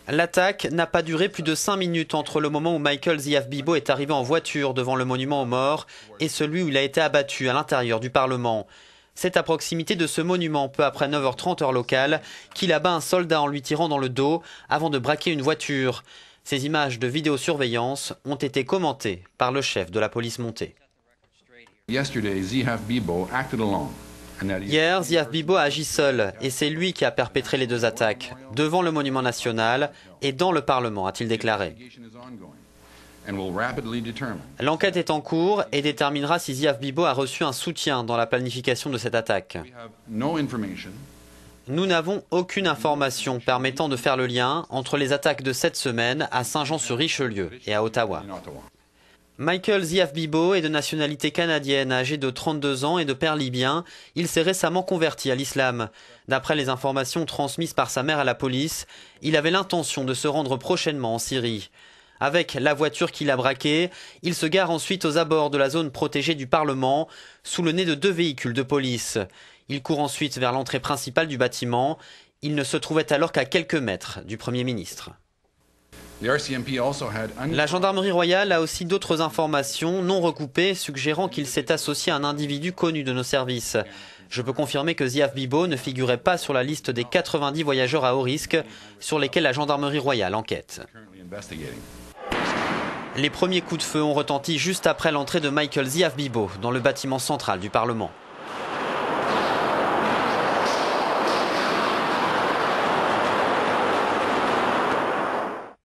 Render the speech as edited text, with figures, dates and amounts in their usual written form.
L'attaque n'a pas duré plus de 5 minutes entre le moment où Michael Ziaf Bibo est arrivé en voiture devant le monument aux morts et celui où il a été abattu à l'intérieur du Parlement. C'est à proximité de ce monument, peu après 9h30 heure locale, qu'il abat un soldat en lui tirant dans le dos avant de braquer une voiture. Ces images de vidéosurveillance ont été commentées par le chef de la police montée. Hier, Ziaf Bibo a agi seul et c'est lui qui a perpétré les deux attaques, devant le monument national et dans le Parlement, a-t-il déclaré. L'enquête est en cours et déterminera si Ziaf Bibo a reçu un soutien dans la planification de cette attaque. Nous n'avons aucune information permettant de faire le lien entre les attaques de cette semaine à Saint-Jean-sur-Richelieu et à Ottawa. Michael Ziaf Bibo est de nationalité canadienne, âgé de 32 ans et de père libyen. Il s'est récemment converti à l'islam. D'après les informations transmises par sa mère à la police, il avait l'intention de se rendre prochainement en Syrie. Avec la voiture qu'il a braquée, il se gare ensuite aux abords de la zone protégée du Parlement, sous le nez de 2 véhicules de police. Il court ensuite vers l'entrée principale du bâtiment. Il ne se trouvait alors qu'à quelques mètres du Premier ministre. La gendarmerie royale a aussi d'autres informations non recoupées suggérant qu'il s'est associé à un individu connu de nos services. Je peux confirmer que Ziaf Bibo ne figurait pas sur la liste des 90 voyageurs à haut risque sur lesquels la gendarmerie royale enquête. Les premiers coups de feu ont retenti juste après l'entrée de Michael Ziaf Bibo dans le bâtiment central du Parlement.